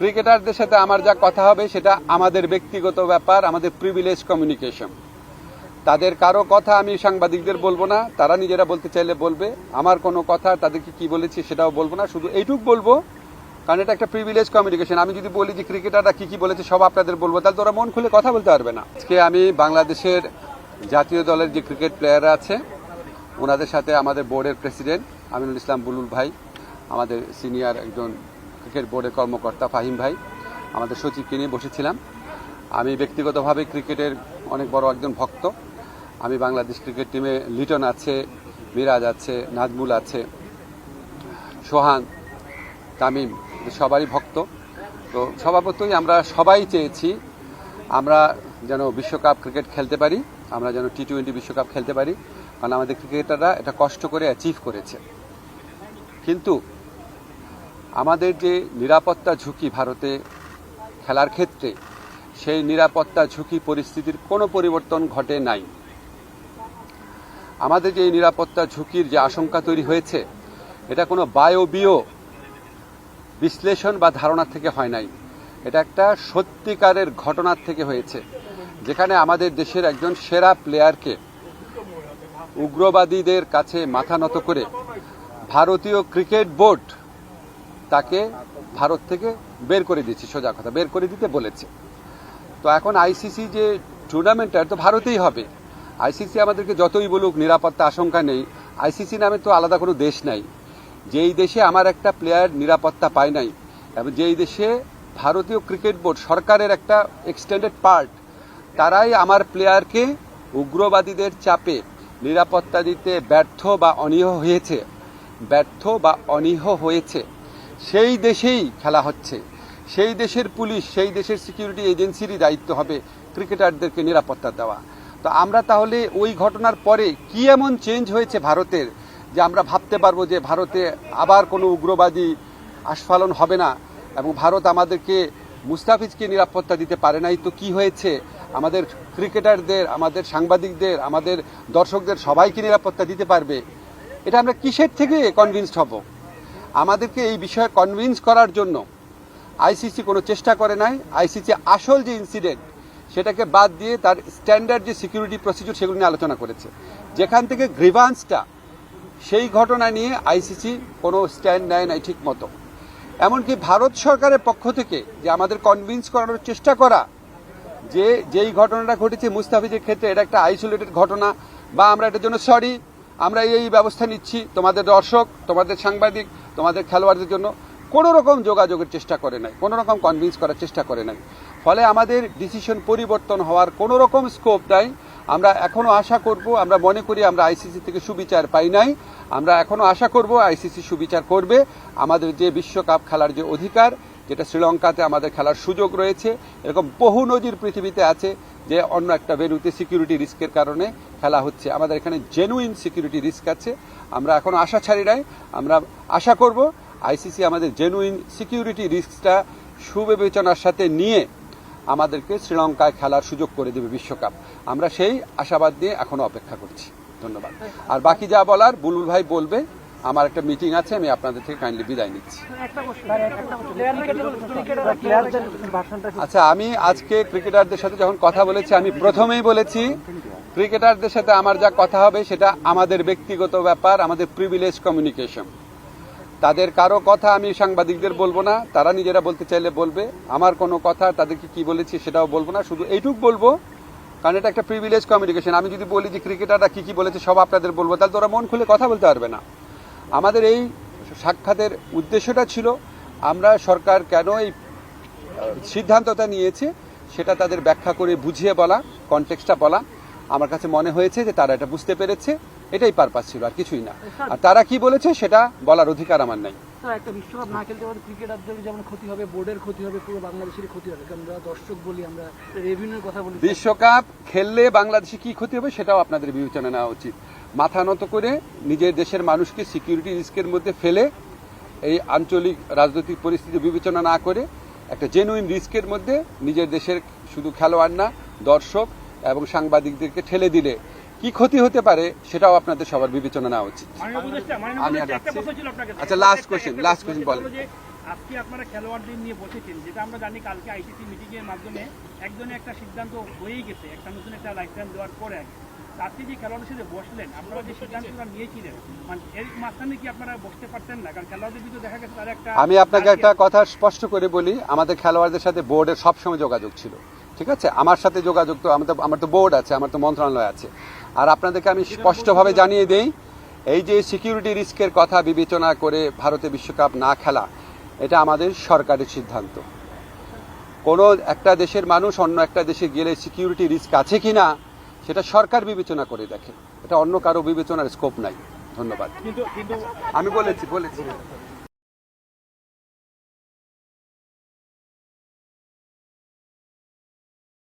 ক্রিকেটারদের সাথে আমার যা কথা হবে সেটা আমাদের ব্যক্তিগত ব্যাপার, আমাদের প্রিভিলেজ কমিউনিকেশন। তাদের কারো কথা আমি সাংবাদিকদের বলবো না, তারা নিজেরা বলতে চাইলে বলবে। আমার কোনো কথা তাদেরকে কি বলেছি সেটাও বলবো না, শুধু এইটুক বলবো, কারণ এটা একটা প্রিভিলেজ কমিউনিকেশন। আমি যদি বলি যে ক্রিকেটাররা কি বলেছে সব আপনাদের বলবো, তাহলে তো ওরা মন খুলে কথা বলতে পারবে না। আজকে আমি বাংলাদেশের জাতীয় দলের যে ক্রিকেট প্লেয়াররা আছে ওনাদের সাথে আমাদের বোর্ডের প্রেসিডেন্ট আমিনুল ইসলাম বুলুল ভাই, আমাদের সিনিয়র একজন ক্রিকেট বোর্ডের কর্মকর্তা ফাহিম ভাই, আমাদের সচিবকে নিয়ে বসেছিলাম। আমি ব্যক্তিগতভাবে ক্রিকেটের অনেক বড় একজন ভক্ত। আমি বাংলাদেশ ক্রিকেট টিমে লিটন আছে, মিরাজ আছে, নাজমুল আছে, সোহান, তামিম, সবারই ভক্ত। তো স্বভাবতই আমরা সবাই চেয়েছি আমরা যেন বিশ্বকাপ ক্রিকেট খেলতে পারি, আমরা যেন টি-20 বিশ্বকাপ খেলতে পারি, কারণ আমাদের ক্রিকেটাররা এটা কষ্ট করে অ্যাচিভ করেছে। কিন্তু আমাদের যে নিরাপত্তা ঝুঁকি ভারতে খেলার ক্ষেত্রে, সেই নিরাপত্তা ঝুঁকি পরিস্থিতির কোনো পরিবর্তন ঘটে নাই। আমাদের যে নিরাপত্তা ঝুঁকির যে আশঙ্কা তৈরি হয়েছে এটা কোনো বায়বীয় বিশ্লেষণ বা ধারণা থেকে হয় নাই, এটা একটা সত্যিকারের ঘটনার থেকে হয়েছে, যেখানে আমাদের দেশের একজন সেরা প্লেয়ারকে উগ্রবাদীদের কাছে মাথা নত করে ভারতীয় ক্রিকেট বোর্ড তাকে ভারত থেকে বের করে দিয়েছে, সোজা কথা বের করে দিতে বলেছে। তো এখন আইসিসি যে টুর্নামেন্টটা তো ভারতেই হবে। আইসিসি আমাদেরকে যতই বলুক নিরাপত্তা আশঙ্কা নেই, আইসিসি নামে তো আলাদা কোনো দেশ নাই। যেই দেশে আমার একটা প্লেয়ার নিরাপত্তা পায় নাই, এবং যেই দেশে ভারতীয় ক্রিকেট বোর্ড সরকারের একটা এক্সটেন্ডেড পার্ট, তারাই আমার প্লেয়ারকে উগ্রবাদীদের চাপে নিরাপত্তা দিতে ব্যর্থ বা অনীহ হয়েছে, সেই দেশেই খেলা হচ্ছে। সেই দেশের পুলিশ, সেই দেশের সিকিউরিটি এজেন্সিরই দায়িত্ব হবে ক্রিকেটারদেরকে নিরাপত্তা দেওয়া। তো আমরা তাহলে ওই ঘটনার পরে কি এমন চেঞ্জ হয়েছে ভারতের যে আমরা ভাবতে পারবো যে ভারতে আবার কোনো উগ্রবাদী আস্ফালন হবে না, এবং ভারত আমাদেরকে মুস্তাফিজকে নিরাপত্তা দিতে পারে নাই তো কি হয়েছে, আমাদের ক্রিকেটারদের, আমাদের সাংবাদিকদের, আমাদের দর্শকদের সবাইকে নিরাপত্তা দিতে পারবে। এটা আমরা কিসের থেকে কনভিন্সড হব? আমাদেরকে এই বিষয়ে কনভিন্স করার জন্য আইসিসি কোনো চেষ্টা করে নাই। আইসিসি আসল যে ইনসিডেন্ট সেটাকে বাদ দিয়ে তার স্ট্যান্ডার্ড যে সিকিউরিটি প্রসিডিউর সেগুলো নিয়ে আলোচনা করেছে। যেখান থেকে গ্রিভান্সটা, সেই ঘটনা নিয়ে আইসিসি কোনো স্ট্যান্ড নেয় নাই ঠিক মতো। এমনকি ভারত সরকারের পক্ষ থেকে যে আমাদের কনভিন্স করানোর চেষ্টা করা যে যেই ঘটনাটা ঘটেছে মুস্তাফিজের ক্ষেত্রে এটা একটা আইসোলেটেড ঘটনা, বা আমরা এটার জন্য সরি, আমরা এই ব্যবস্থা নিচ্ছি, তোমাদের দর্শক, তোমাদের সাংবাদিক, তোমাদের খেলোয়াড়দের জন্য কোনো রকম যোগাযোগের চেষ্টা করে নাই, কোনো রকম কনভিন্স করার চেষ্টা করে নাই। ফলে আমাদের ডিসিশন পরিবর্তন হওয়ার কোনো রকম স্কোপ নাই। আমরা এখনও আশা করব, আমরা মনে করি আমরা আইসিসি থেকে সুবিচার পাই নাই, আমরা এখনও আশা করব আইসিসি সুবিচার করবে। আমাদের যে বিশ্বকাপ খেলার যে অধিকার, যেটা শ্রীলঙ্কাতে আমাদের খেলার সুযোগ রয়েছে, এরকম বহু নজির পৃথিবীতে আছে যে অন্য একটা ভেন্যুতে সিকিউরিটি রিস্কের কারণে খেলা হচ্ছে, আমাদের এখানে জেনুইন সিকিউরিটি রিস্ক আছে। আমরা এখনও আশা ছাড়ি নাই, আমরা আশা করব আইসিসি আমাদের জেনুইন সিকিউরিটি রিস্কটা সুবিবেচনার সাথে নিয়ে আমাদেরকে শ্রীলঙ্কায় খেলার সুযোগ করে দেবে বিশ্বকাপ। আমরা সেই আশাবাদ নিয়ে এখনো অপেক্ষা করছি। ধন্যবাদ। আর বাকি যা বলার বুলুল ভাই বলবে। আমার একটা মিটিং আছে, আমি আপনাদের থেকে কাইন্ডলি বিদায় নিচ্ছি। আচ্ছা, আমি আজকে ক্রিকেটারদের সাথে যখন কথা বলেছি, আমি প্রথমেই বলেছি ক্রিকেটারদের সাথে আমার যা কথা হবে সেটা আমাদের ব্যক্তিগত ব্যাপার, আমাদের প্রিভিলেজ কমিউনিকেশন। তাদের কারো কথা আমি সাংবাদিকদের বলবো না, তারা নিজেরা বলতে চাইলে বলবে। আমার কোনো কথা তাদেরকে কি বলেছি সেটাও বলবো না, শুধু এইটুক বলবো, কারণ এটা একটা প্রিভিলেজ কমিউনিকেশন। আমি যদি বলি যে ক্রিকেটাররা কি বলেছে সব আপনাদের বলবো, তাহলে তো ওরা মন খুলে কথা বলতে পারবে না। আমাদের এই সাক্ষাতের উদ্দেশ্যটা ছিল আমরা সরকার কেন এই সিদ্ধান্তটা নিয়েছে সেটা তাদের ব্যাখ্যা করে বুঝিয়ে বলা, কনটেক্সটটা বলা। আমার কাছে মনে হয়েছে যে তারা এটা বুঝতে পেরেছে, এটাই পারপাস ছিল, আর কিছুই না। আর তারা কি বলেছে সেটা বলার অধিকার আমার নাই। একটা বিশ্বকাপ না খেলতে পারে ক্রিকেটারদের যেমন ক্ষতি হবে, বোর্ডের ক্ষতি হবে, পুরো বাংলাদেশের ক্ষতি হবে। আমরা দর্শক বলি, আমরা রেভিনিউর কথা বলি। বিশ্বকাপ খেললে বাংলাদেশে কি ক্ষতি হবে সেটাও আপনাদের বিবেচনা নেওয়া উচিত। মাথা নত করে নিজের দেশের মানুষকে সিকিউরিটি রিস্কের মধ্যে ফেলে এই আঞ্চলিক রাজনৈতিক পরিস্থিতি বিবেচনা না করে একটা জেনুইন রিস্কের মধ্যে নিজের দেশের শুধু খেলোয়াড় না, দর্শক এবং সাংবাদিকদেরকে ঠেলে দিলে কি ক্ষতি হতে পারে সেটাও আপনাদের সবার বিবেচনা নেওয়া উচিত। আচ্ছা, লাস্ট কোয়েশ্চেন বলেন। আজকে আপনারা খেলোয়াড়দের নিয়ে বসেছেন, যেটা আমরা জানি কালকে আইসিসি মিটিংয়ের মাধ্যমে একজনে একটা সিদ্ধান্ত হয়েই গেছে একটা নতুন একটা লাইসেন্স দেওয়ার পরে আগে। আজকে যে খেলোয়াড়দের সাথে বসলেন, আপনারা যে সিদ্ধান্তটা নিয়েছিলেন, মানে এর মাঝখানে কি আপনারা বসতে পারতেন না? কারণ খেলোয়াড়দের ভিতরে দেখা গেছে তারা একটা আমি আপনাকে একটা কথা স্পষ্ট করে বলি, আমাদের খেলোয়াড়দের সাথে বোর্ডের সবসময় যোগাযোগ ছিল, ঠিক আছে? আমার সাথে যোগাযোগ তো আমার তো বোর্ড আছে, আমার তো মন্ত্রণালয় আছে। আর আপনাদেরকে আমি স্পষ্টভাবে জানিয়ে দেই, এই যে সিকিউরিটি রিস্কের কথা বিবেচনা করে ভারতে বিশ্বকাপ না খেলা, এটা আমাদের সরকারের সিদ্ধান্ত। কোনো একটা দেশের মানুষ অন্য একটা দেশে গেলে সিকিউরিটি রিস্ক আছে কিনা সেটা সরকার বিবেচনা করে দেখে, এটা অন্য কারো বিবেচনার স্কোপ নাই। ধন্যবাদ। কিন্তু আমি বলেছি